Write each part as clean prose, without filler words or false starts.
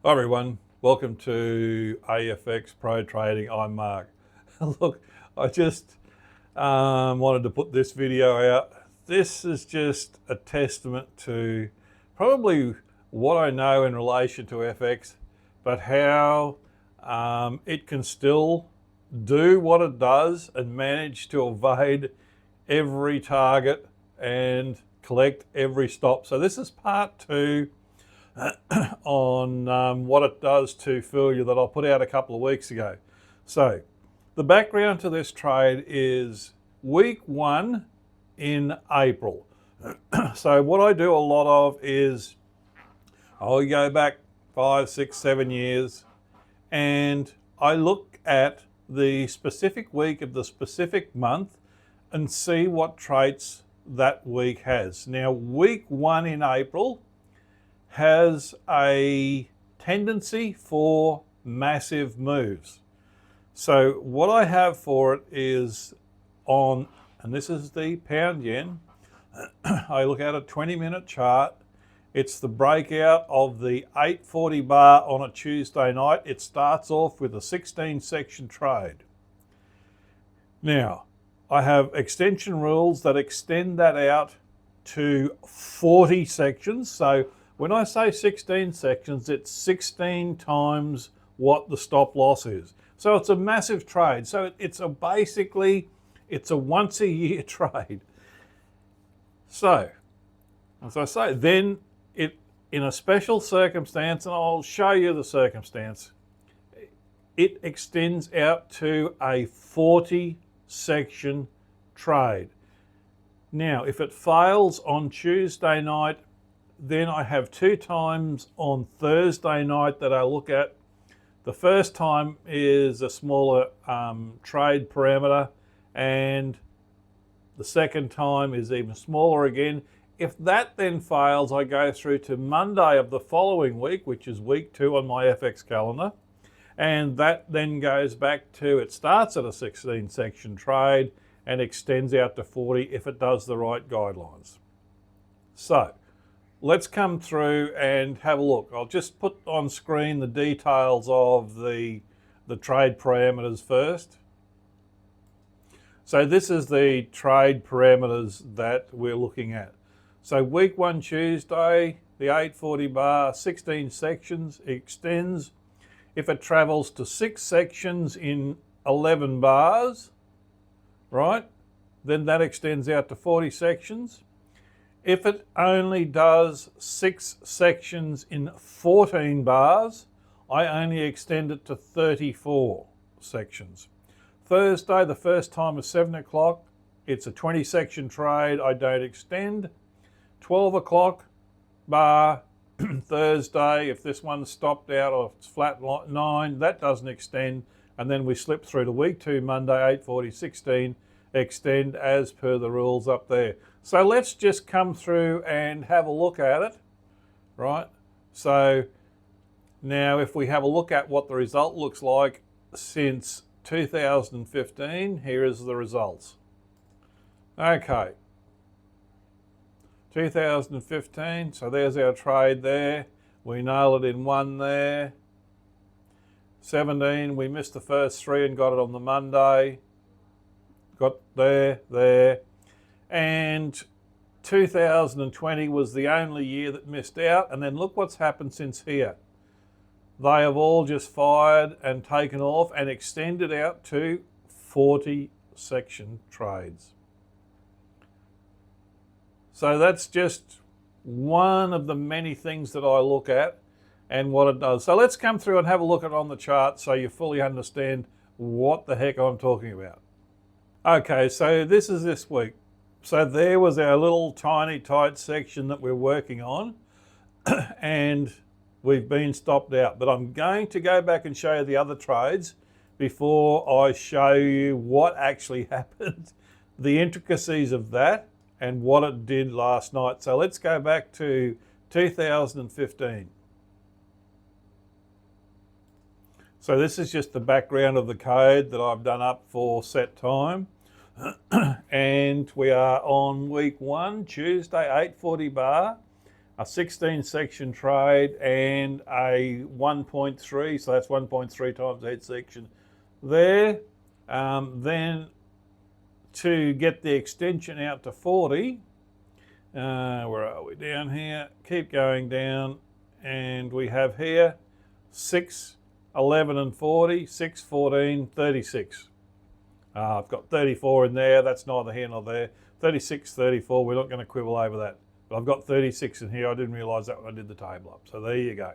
Hi everyone, welcome to AFX Pro Trading. I'm Mark. Look, I just wanted to put this video out. This is just a testament to probably what I know in relation to FX, but how it can still do what it does and manage to evade every target and collect every stop. So this is part two on what it does to failure that I put out a couple of weeks ago. So the background to this trade is week one in April. So what I do a lot of is I'll go back 5, 6, 7 years and I look at the specific week of the specific month and see what traits that week has. Now, week one in April has a tendency for massive moves. So what I have for it is on, and this is the pound yen, I look at a 20-minute chart. It's the breakout of the 840 bar on a Tuesday night. It starts off with a 16-section trade. Now, I have extension rules that extend that out to 40 sections. So when I say 16 sections, it's 16 times what the stop loss is. So it's a massive trade. So it's a once a year trade. So, as I say, then in a special circumstance, and I'll show you the circumstance, it extends out to a 40 section trade. Now, if it fails on Tuesday night, then I have two times on Thursday night that I look at. The first time is a smaller trade parameter, and the second time is even smaller again. If that then fails, I go through to Monday of the following week, which is week two on my FX calendar, and that then goes back to, it starts at a 16 section trade and extends out to 40 if it does the right guidelines. So let's come through and have a look. I'll just put on screen the details of the trade parameters first. So this is the trade parameters that we're looking at. So week one Tuesday, the 840 bar, 16 sections, extends. If it travels to 6 sections in 11 bars, right, then that extends out to 40 sections. If it only does 6 sections in 14 bars, I only extend it to 34 sections. Thursday, the first time is 7 o'clock. It's a 20 section trade. I don't extend. 12 o'clock bar Thursday, if this one's stopped out or it's flat 9, that doesn't extend. And then we slip through to week two, Monday, 840, 16, extend as per the rules up there. So let's just come through and have a look at it, right? So now if we have a look at what the result looks like since 2015, here is the results. Okay, 2015, so there's our trade there. We nailed it in one there. 17, we missed the first three and got it on the Monday. Got there. And 2020 was the only year that missed out. And then look what's happened since here. They have all just fired and taken off and extended out to 40 section trades. So that's just one of the many things that I look at and what it does. So let's come through and have a look at it on the chart so you fully understand what the heck I'm talking about. Okay, so this is this week. So there was our little tiny tight section that we're working on and we've been stopped out. But I'm going to go back and show you the other trades before I show you what actually happened, the intricacies of that and what it did last night. So let's go back to 2015. So this is just the background of the code that I've done up for set time. And we are on week one, Tuesday, 840 bar. a 16 section trade and a 1.3, so that's 1.3 times the head section there. Then to get the extension out to 40, where are we? Down here, keep going down, and we have here 6, 11 and 40, 6, 14, 36. I've got 34 in there, that's neither here nor there. 36, 34, we're not going to quibble over that. But I've got 36 in here, I didn't realise that when I did the table up. So there you go.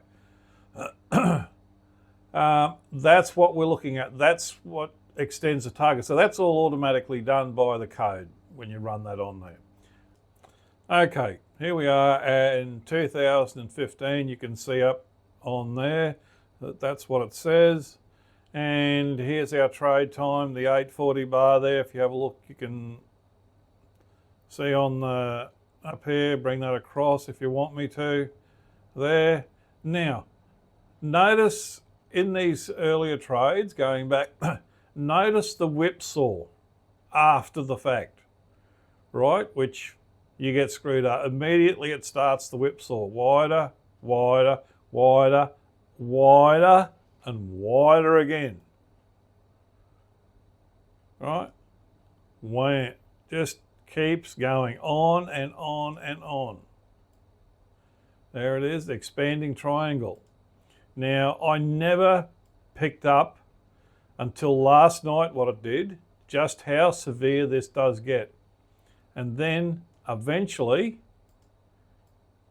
That's what we're looking at. That's what extends the target. So that's all automatically done by the code when you run that on there. Okay, here we are in 2015. You can see up on there that that's what it says. And here's our trade time, the 840 bar there. If you have a look, you can see on the up here, bring that across if you want me to, there. Now, notice in these earlier trades, going back, notice the whipsaw after the fact, right? Which you get screwed up. Immediately it starts the whipsaw, wider, wider, wider, wider, and wider again, right? When just keeps going on and on and on. There it is, the expanding triangle. Now, I never picked up until last night what it did, just how severe this does get. And then eventually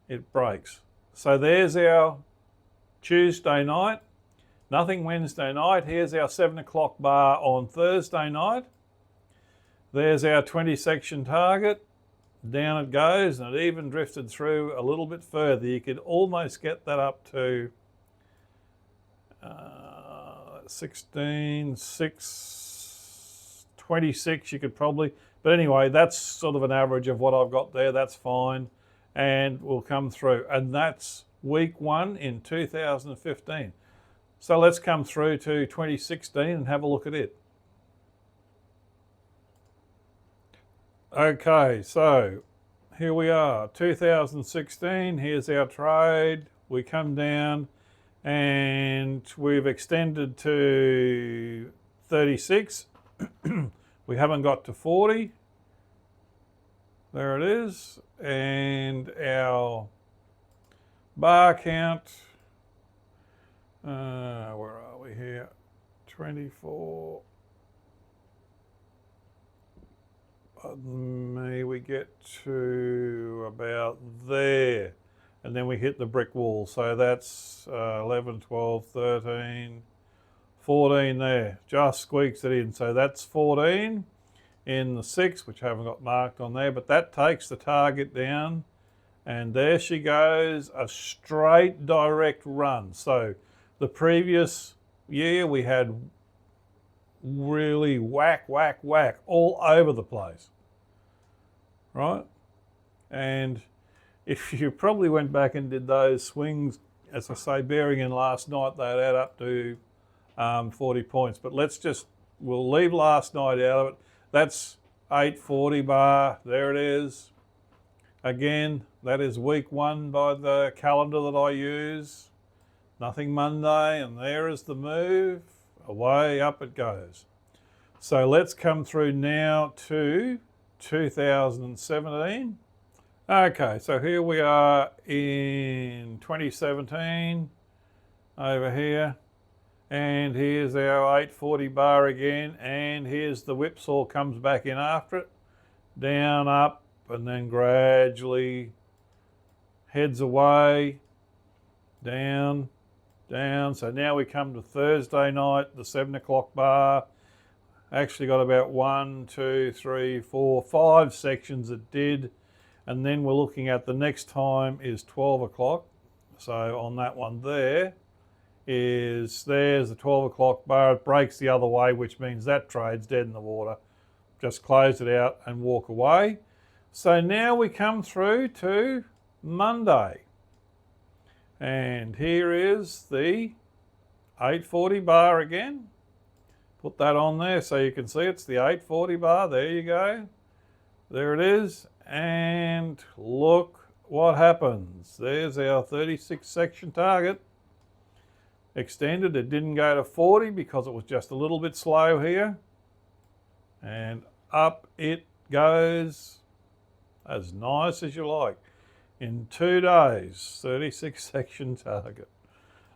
it breaks. So there's our Tuesday night, nothing Wednesday night. Here's our 7 o'clock bar on Thursday night. There's our 20 section target. Down it goes, and it even drifted through a little bit further. You could almost get that up to 16, 6, 26 you could probably, but anyway, that's sort of an average of what I've got there. That's fine, and we'll come through. And that's week 1 in 2015. So let's come through to 2016 and have a look at it. Okay, so here we are, 2016, here's our trade. We come down and we've extended to 36. We haven't got to 40. There it is. And our bar count, where are we here? 24. May we get to about there, and then we hit the brick wall. So that's 11, 12, 13, 14 there, just squeaks it in. So that's 14 in the 6, which I haven't got marked on there, but that takes the target down, and there she goes, a straight direct run. So the previous year we had really whack, whack, whack all over the place, right? And if you probably went back and did those swings, as I say, bearing in last night, they'd add up to 40 points. But we'll leave last night out of it. That's 840 bar, there it is. Again, that is week 1 by the calendar that I use. Nothing Monday, and there is the move. Away up it goes. So let's come through now to 2017. Okay, so here we are in 2017 over here, and here's our 840 bar again, and here's the whipsaw comes back in after it, down, up, and then gradually heads away, down, down. So now we come to Thursday night, the 7 o'clock bar. Actually got about 1, 2, 3, 4, 5 sections it did. And then we're looking at the next time is 12 o'clock. So on that one there's the 12 o'clock bar. It breaks the other way, which means that trade's dead in the water. Just close it out and walk away. So now we come through to Monday. And here is the 840 bar again. Put that on there so you can see it's the 840 bar. There you go. There it is. And look what happens? There's our 36 section target. Extended, it didn't go to 40 because it was just a little bit slow here. And up it goes, as nice as you like. In 2 days, 36 section target.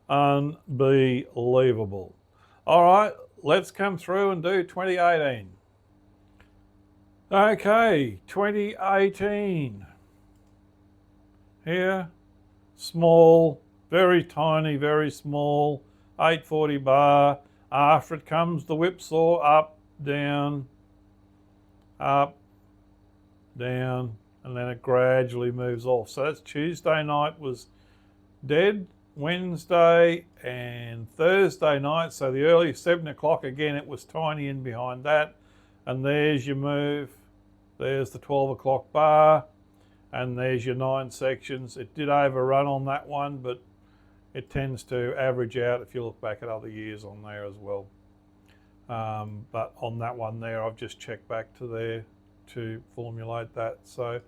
Unbelievable. All right, let's come through and do 2018. Okay, 2018. Here, small, very tiny, very small, 840 bar. After it comes the whipsaw, up, down, and then it gradually moves off. So that's Tuesday night was dead, Wednesday and Thursday night. So the early 7 o'clock, again, it was tiny in behind that. And there's your move. There's the 12 o'clock bar. And there's your 9 sections. It did overrun on that one, but it tends to average out if you look back at other years on there as well. But on that one there, I've just checked back to there to formulate that. So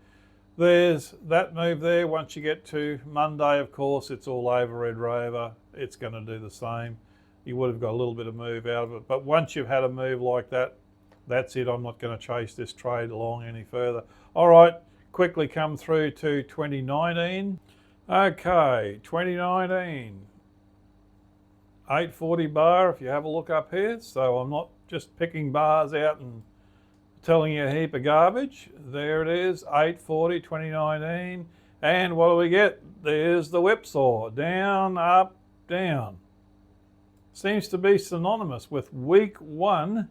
there's that move there. Once you get to Monday, of course, it's all over Red Rover. It's going to do the same. You would have got a little bit of move out of it. But once you've had a move like that, that's it. I'm not going to chase this trade along any further. All right, quickly come through to 2019. Okay, 2019. 840 bar, if you have a look up here. So I'm not just picking bars out and telling you a heap of garbage. There it is, 840, 2019. And what do we get? There's the whipsaw. Down, up, down. Seems to be synonymous with week 1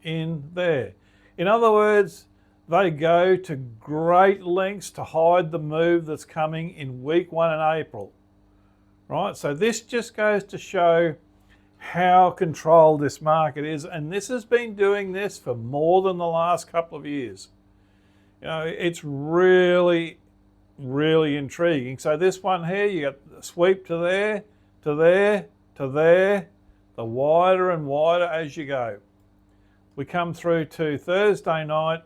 in there. In other words, they go to great lengths to hide the move that's coming in week 1 in April. Right, so this just goes to show how controlled this market is, and this has been doing this for more than the last couple of years. You know, it's really, really intriguing. So this one here, you got the sweep to there, to there, to there, the wider and wider as you go. We come through to Thursday night,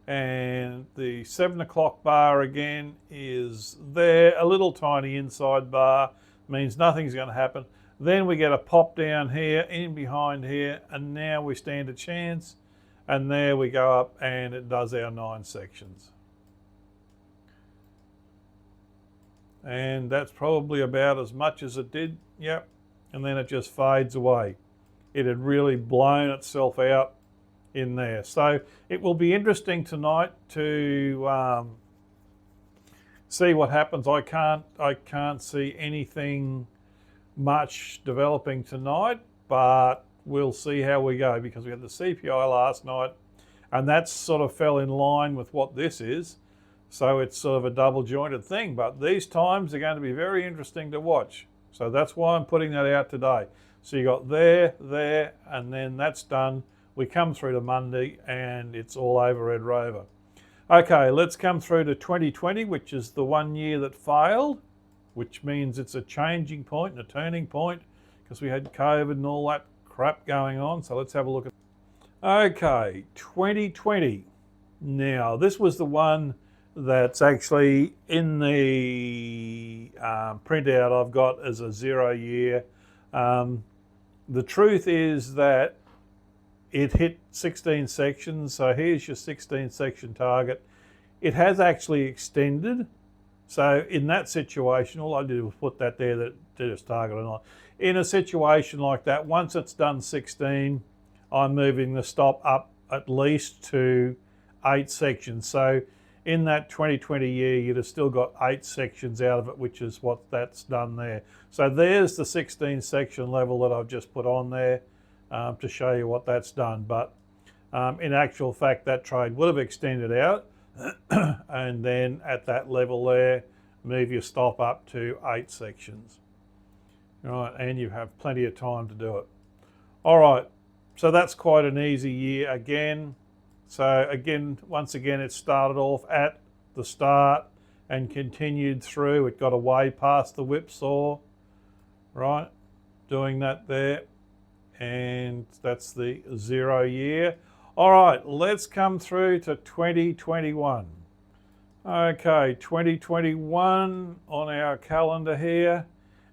and the 7 o'clock bar again is there. A little tiny inside bar means nothing's going to happen. Then we get a pop down here, in behind here, and now we stand a chance. And there we go up, and it does our 9 sections. And that's probably about as much as it did, yep. And then it just fades away. It had really blown itself out in there. So it will be interesting tonight to see what happens. I can't see anything much developing tonight, but we'll see how we go, because we had the CPI last night and that sort of fell in line with what this is. So it's sort of a double jointed thing, but these times are going to be very interesting to watch. So that's why I'm putting that out today. So you got there, and then that's done. We come through to Monday and it's all over Red Rover. Okay, let's come through to 2020, which is the 1 year that failed, which means it's a changing point and a turning point, because we had COVID and all that crap going on. So let's have a look at. Okay, 2020. Now, this was the one that's actually in the printout I've got as a 0 year. The truth is that it hit 16 sections, so here's your 16 section target. It has actually extended. So in that situation, all I did was put that there, that did its target or not. In a situation like that, once it's done 16, I'm moving the stop up at least to 8 sections. So in that 2020 year, you'd have still got 8 sections out of it, which is what that's done there. So there's the 16 section level that I've just put on there to show you what that's done. But in actual fact, that trade would have extended out and then at that level there, move your stop up to 8 sections. Right, and you have plenty of time to do it. All right, so that's quite an easy year again. So again, once again, it started off at the start and continued through. It got away past the whipsaw, right? Doing that there. And that's the 0 year. All right, let's come through to 2021. Okay, 2021 on our calendar here.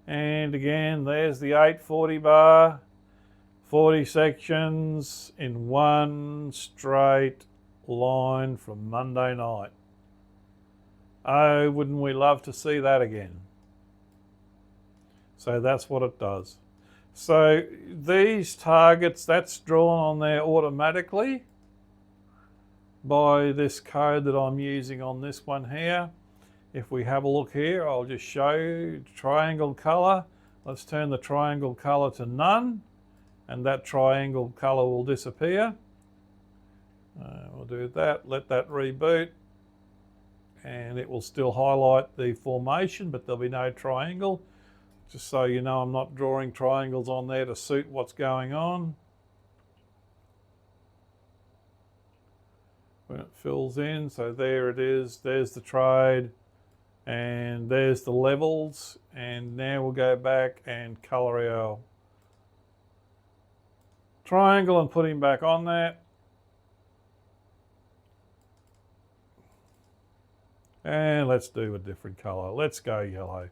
And again, there's the 840 bar, 40 sections in one straight line from Monday night. Oh, wouldn't we love to see that again? So that's what it does. So these targets, that's drawn on there automatically by this code that I'm using on this one here. If we have a look here, I'll just show you triangle color. Let's turn the triangle color to none, and that triangle color will disappear. We'll do that, let that reboot, and it will still highlight the formation, but there'll be no triangle. Just so you know, I'm not drawing triangles on there to suit what's going on. When it fills in, so there it is, there's the trade, and there's the levels, and now we'll go back and color our triangle and put him back on there. And let's do a different color. Let's go yellow.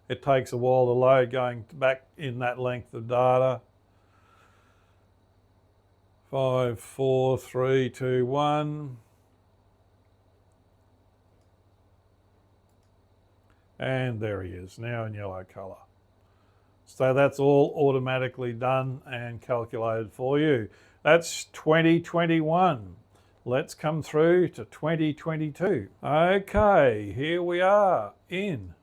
It takes a while to load going back in that length of data. 5, 4, 3, 2, 1. And there he is, now in yellow color. So that's all automatically done and calculated for you. That's 2021. Let's come through to 2022. Okay, here we are in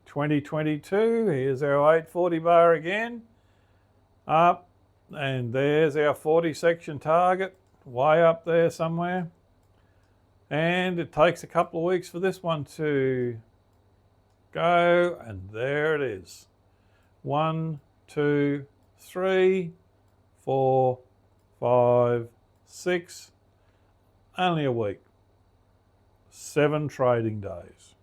2022. Here's our 840 bar again. Up, and there's our 40 section target, way up there somewhere. And it takes a couple of weeks for this one to go, and there it is. 1, 2, 3, 4, 5, 6, only a week. 7 trading days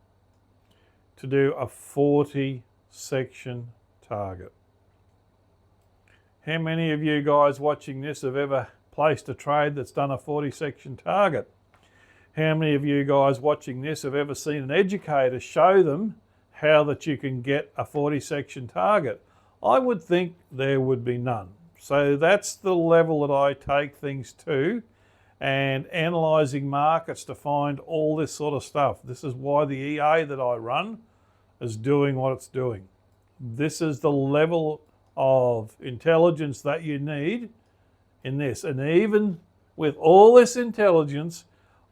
to do a 40 section target. How many of you guys watching this have ever placed a trade that's done a 40 section target? How many of you guys watching this have ever seen an educator show them how that you can get a 40 section target? I would think there would be none. So that's the level that I take things to, and analysing markets to find all this sort of stuff. This is why the EA that I run is doing what it's doing. This is the level of intelligence that you need in this. And even with all this intelligence,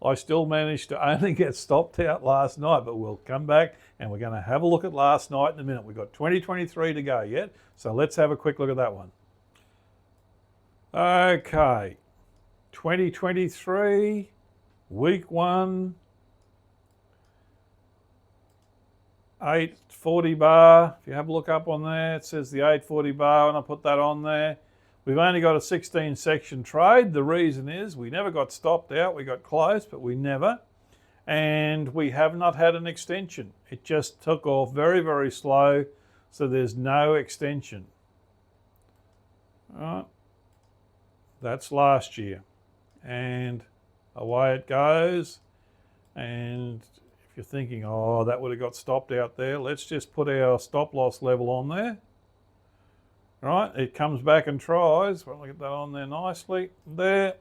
I still managed to only get stopped out last night, but we'll come back and we're going to have a look at last night in a minute. We've got 2023 to go yet, so let's have a quick look at that one. Okay, 2023, week 1, 840 bar. If you have a look up on there, it says the 840 bar, and I put that on there. We've only got a 16 section trade. The reason is we never got stopped out. We got close, but we never. And we have not had an extension. It just took off very, very slow, so there's no extension. All right. That's last year. And away it goes. And if you're thinking, oh, that would have got stopped out there, let's just put our stop loss level on there. Right, it comes back and tries. Well, I'll get that on there nicely. There,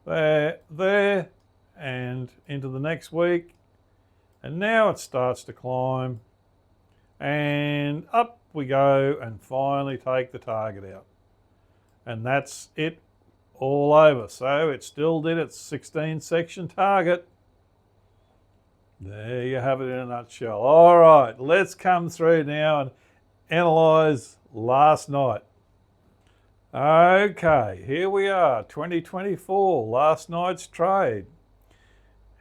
there, there, and into the next week. And now it starts to climb. And up we go and finally take the target out. And that's it all over. So it still did its 16 section target. There you have it in a nutshell. All right, let's come through now and analyse last night. Okay, here we are, 2024, last night's trade.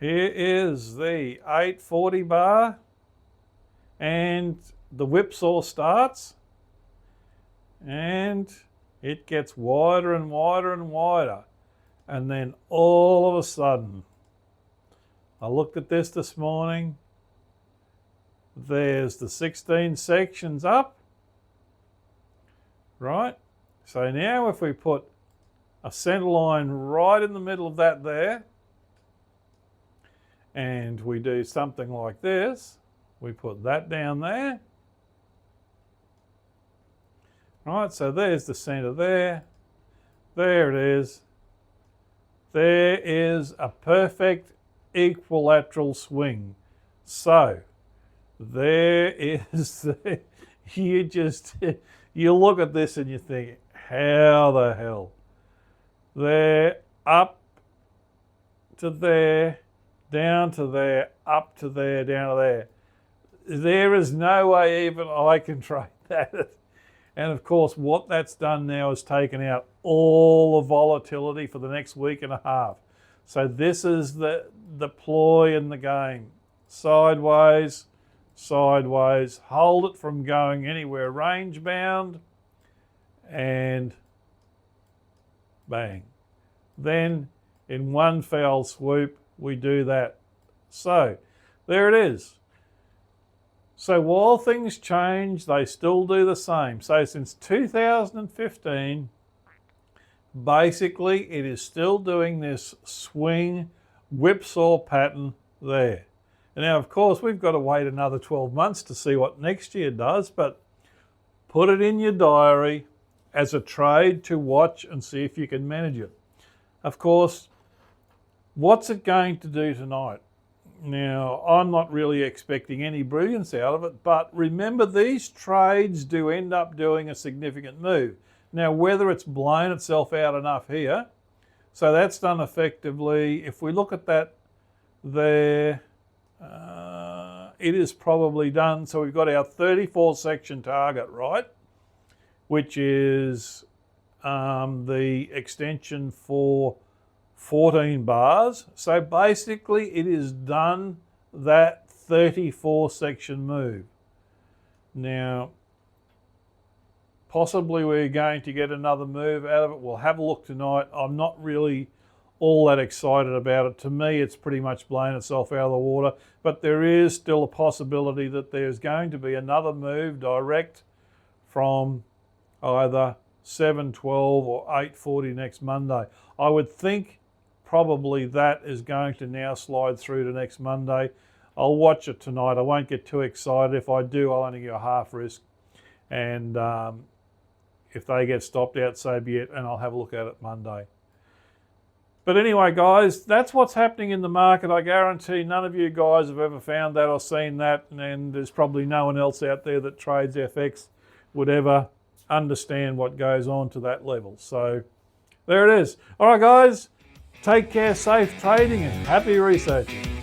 Here is the 840 bar, and the whipsaw starts, and it gets wider and wider and wider. And then all of a sudden, I looked at this morning, there's the 16 sections up, right? So now if we put a center line right in the middle of that there. And we do something like this. We put that down there. Right, so there's the center there. There it is. There is a perfect equilateral swing. So there is, you look at this and you think, how the hell? There, up to there, down to there, up to there, down to there. There is no way even I can trade that. And of course, what that's done now is taken out all the volatility for the next week and a half. So this is the ploy in the game. Sideways, sideways, hold it from going anywhere range bound, and bang. Then in one foul swoop, we do that. So there it is. So while things change, they still do the same. So since 2015, basically it is still doing this swing whipsaw pattern there. And now, of course, we've got to wait another 12 months to see what next year does, but put it in your diary as a trade to watch and see if you can manage it. Of course, what's it going to do tonight? Now, I'm not really expecting any brilliance out of it, but remember, these trades do end up doing a significant move. Now, whether it's blown itself out enough here, so that's done effectively. If we look at that there, it is probably done. So we've got our 34 section target, right? Which is the extension for 14 bars. So basically it is done that 34 section move. Now, possibly we're going to get another move out of it. We'll have a look tonight. I'm not really all that excited about it. To me, it's pretty much blown itself out of the water, but there is still a possibility that there's going to be another move direct from either 7.12 or 8.40 next Monday. I would think probably that is going to now slide through to next Monday. I'll watch it tonight. I won't get too excited. If I do, I'll only go half risk. And if they get stopped out, so be it, and I'll have a look at it Monday. But anyway, guys, that's what's happening in the market. I guarantee none of you guys have ever found that or seen that, and there's probably no one else out there that trades FX would ever understand what goes on to that level. So there it is. All right, guys, take care, safe trading, and happy researching.